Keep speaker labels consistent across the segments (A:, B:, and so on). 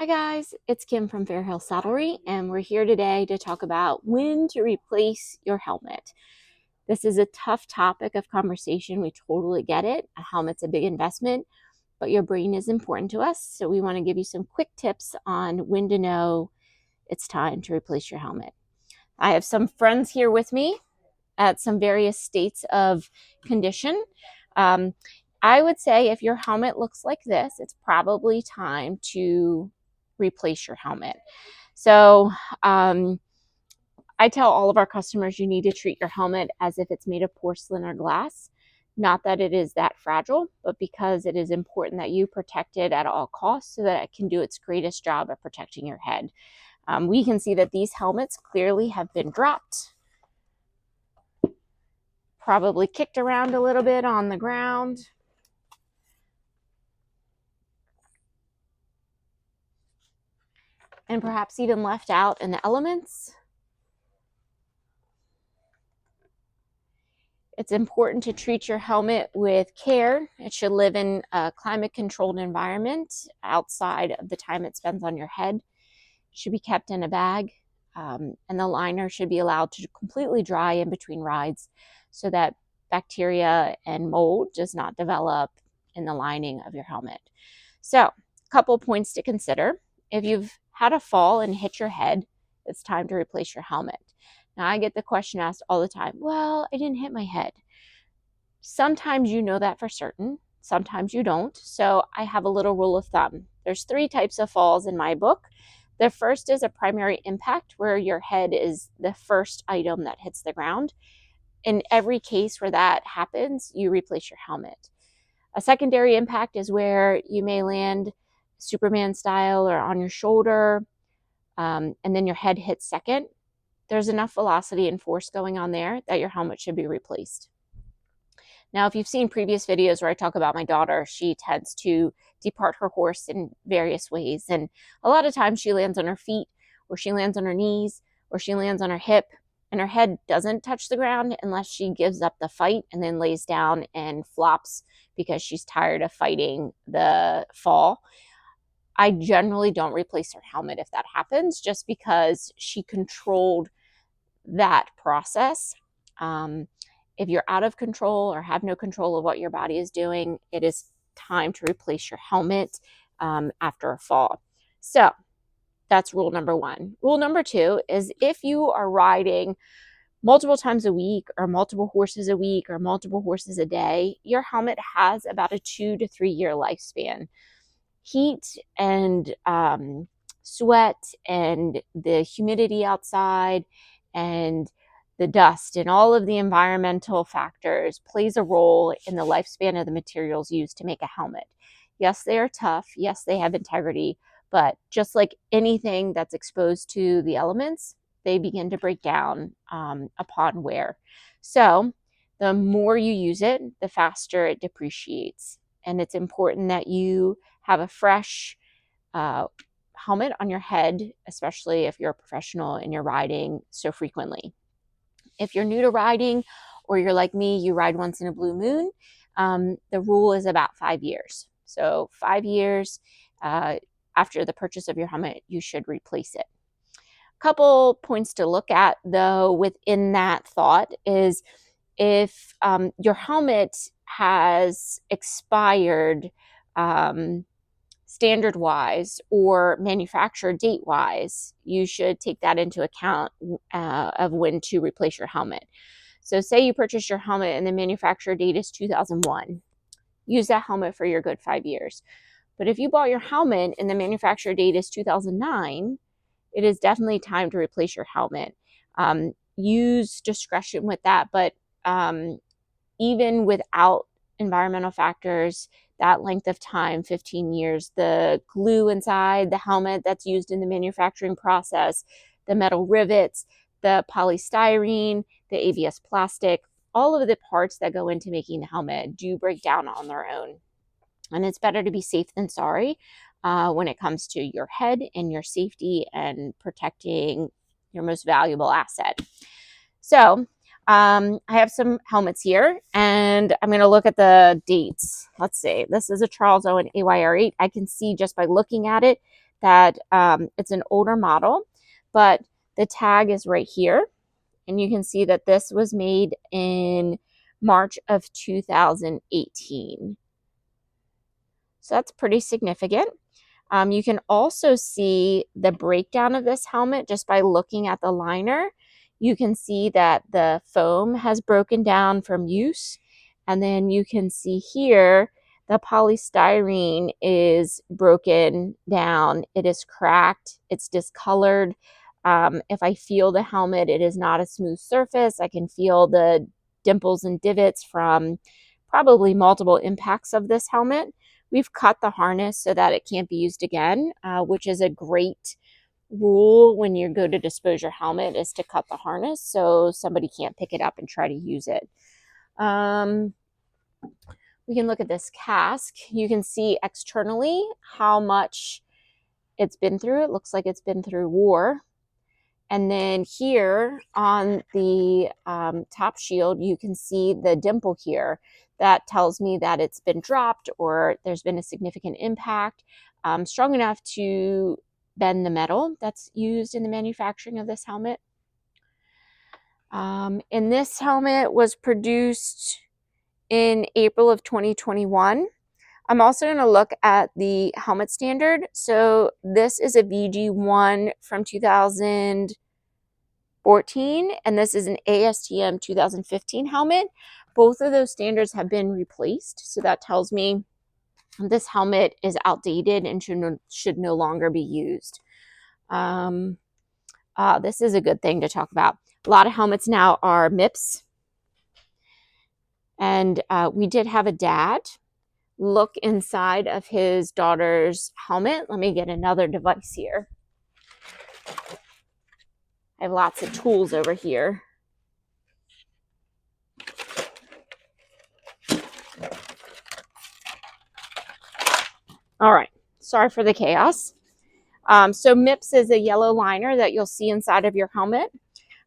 A: Hi guys, it's Kim from Fair Hill Saddlery, and we're here today to talk about when to replace your helmet. This is a tough topic of conversation. We totally get it. A helmet's a big investment, but your brain is important to us. So we want to give you some quick tips on when to know it's time to replace your helmet. I have some friends here with me at some various states of condition. I would say if your helmet looks like this, it's probably time to replace your helmet. So I tell all of our customers you need to treat your helmet as if it's made of porcelain or glass. Not that it is that fragile, but because it is important that you protect it at all costs so that it can do its greatest job of protecting your head. We can see that these helmets clearly have been dropped, probably kicked around a little bit on the ground. And perhaps even left out in the elements. It's important to treat your helmet with care. It should live in a climate-controlled environment outside of the time it spends on your head. It should be kept in a bag, and the liner should be allowed to completely dry in between rides so that bacteria and mold does not develop in the lining of your helmet. So, a couple points to consider. If you've had a fall and hit your head, it's time to replace your helmet. Now, I get the question asked all the time, well, I didn't hit my head. Sometimes you know that for certain, sometimes you don't. So I have a little rule of thumb. There's 3 types of falls in my book. The first is a primary impact where your head is the first item that hits the ground. In every case where that happens, you replace your helmet. A secondary impact is where you may land Superman style or on your shoulder, and then your head hits second. There's enough velocity and force going on there that your helmet should be replaced. Now, if you've seen previous videos where I talk about my daughter, she tends to depart her horse in various ways. And a lot of times she lands on her feet, or she lands on her knees, or she lands on her hip, and her head doesn't touch the ground unless she gives up the fight and then lays down and flops because she's tired of fighting the fall. I generally don't replace her helmet if that happens, just because she controlled that process. If you're out of control or have no control of what your body is doing, it is time to replace your helmet after a fall. So that's rule number 1. Rule number 2 is if you are riding multiple times a week or multiple horses a week or multiple horses a day, your helmet has about a 2 to 3 year lifespan. Heat and sweat and the humidity outside and the dust and all of the environmental factors plays a role in the lifespan of the materials used to make a helmet. Yes, they are tough. Yes, they have integrity. But just like anything that's exposed to the elements, they begin to break down upon wear. So the more you use it, the faster it depreciates. And it's important that you have a fresh helmet on your head, especially if you're a professional and you're riding so frequently. If you're new to riding, or you're like me, you ride once in a blue moon, the rule is about 5 years. So 5 years after the purchase of your helmet, you should replace it. A couple points to look at, though, within that thought is if your helmet has expired standard-wise or manufacturer date-wise, you should take that into account of when to replace your helmet. So say you purchased your helmet and the manufacturer date is 2001. Use that helmet for your good 5 years. But if you bought your helmet and the manufacturer date is 2009, it is definitely time to replace your helmet. Use discretion with that, but even without environmental factors, that length of time, 15 years, the glue inside the helmet that's used in the manufacturing process, the metal rivets, the polystyrene, the ABS plastic, all of the parts that go into making the helmet do break down on their own. And it's better to be safe than sorry when it comes to your head and your safety and protecting your most valuable asset. So I have some helmets here, and I'm going to look at the dates. Let's see. This is a Charles Owen AYR8. I can see just by looking at it that it's an older model, but the tag is right here. And you can see that this was made in March of 2018. So that's pretty significant. You can also see the breakdown of this helmet just by looking at the liner. You can see that the foam has broken down from use. And then you can see here the polystyrene is broken down. It is cracked. It's discolored. If I feel the helmet, it is not a smooth surface. I can feel the dimples and divots from probably multiple impacts of this helmet. We've cut the harness so that it can't be used again, which is a great rule when you go to dispose your helmet, is to cut the harness so somebody can't pick it up and try to use it. We can look at this cask. You can see externally how much it's been through. It looks like it's been through war. And then here on the top shield, you can see the dimple here. That tells me that it's been dropped or there's been a significant impact, strong enough to bend the metal that's used in the manufacturing of this helmet. And this helmet was produced in April of 2021. I'm also going to look at the helmet standard. So this is a VG1 from 2014, and this is an ASTM 2015 helmet. Both of those standards have been replaced, so that tells me this helmet is outdated and should no longer be used. This is a good thing to talk about. A lot of helmets now are MIPS, and we did have a dad look inside of his daughter's helmet. Let me get another device here. I have lots of tools over here. All right, sorry for the chaos. So MIPS is a yellow liner that you'll see inside of your helmet.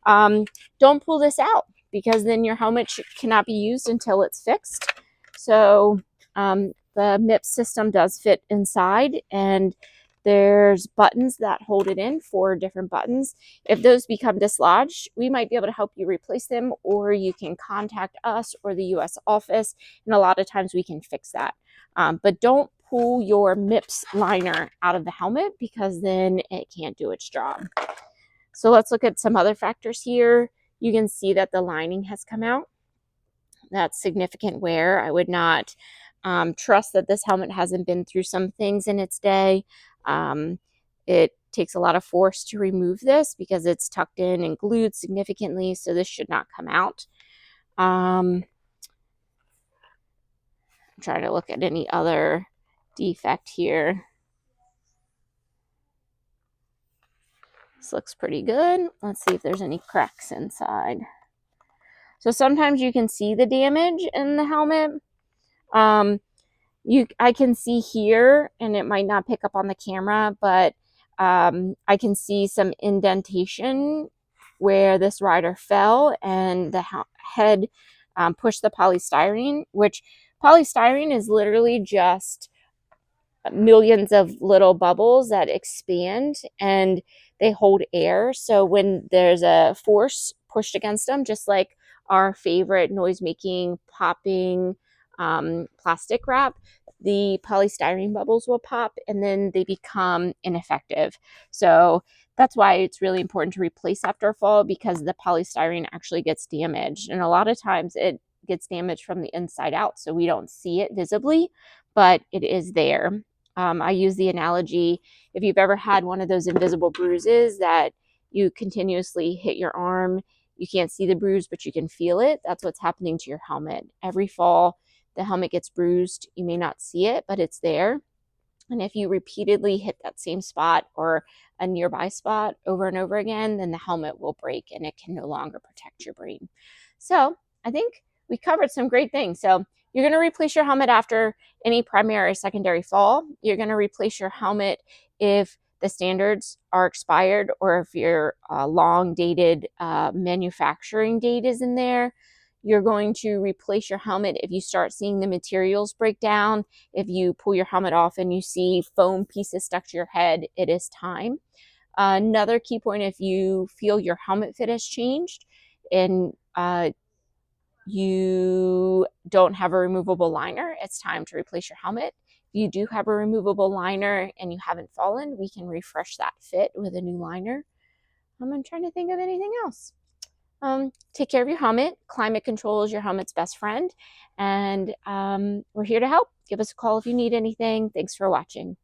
A: Don't pull this out because then your helmet cannot be used until it's fixed. So the MIPS system does fit inside, and there's buttons that hold it in, 4 different buttons. If those become dislodged, we might be able to help you replace them, or you can contact us or the US office, and a lot of times we can fix that. But don't pull your MIPS liner out of the helmet because then it can't do its job. So let's look at some other factors here. You can see that the lining has come out. That's significant wear. I would not trust that this helmet hasn't been through some things in its day. It takes a lot of force to remove this because it's tucked in and glued significantly, so this should not come out. I'm trying to look at any other defect here. This looks pretty good. Let's see if there's any cracks inside. So sometimes you can see the damage in the helmet. I can see here, and it might not pick up on the camera, but I can see some indentation where this rider fell and the head pushed the polystyrene, which polystyrene is literally just millions of little bubbles that expand and they hold air. So when there's a force pushed against them, just like our favorite noise-making, popping plastic wrap, the polystyrene bubbles will pop and then they become ineffective. So that's why it's really important to replace after a fall, because the polystyrene actually gets damaged. And a lot of times it gets damaged from the inside out, so we don't see it visibly, but it is there. I use the analogy, if you've ever had one of those invisible bruises that you continuously hit your arm, you can't see the bruise, but you can feel it. That's what's happening to your helmet. Every fall, the helmet gets bruised. You may not see it, but it's there. And if you repeatedly hit that same spot or a nearby spot over and over again, then the helmet will break and it can no longer protect your brain. So I think we covered some great things. So you're going to replace your helmet after any primary or secondary fall. You're going to replace your helmet if the standards are expired or if your long dated manufacturing date is in there. You're going to replace your helmet if you start seeing the materials break down. If you pull your helmet off and you see foam pieces stuck to your head, it is time. Another key point, if you feel your helmet fit has changed and you don't have a removable liner, it's time to replace your helmet. If you do have a removable liner and you haven't fallen, we can refresh that fit with a new liner. I'm trying to think of anything else. Take care of your helmet. Climate control is your helmet's best friend, and we're here to help. Give us a call if you need anything. Thanks for watching.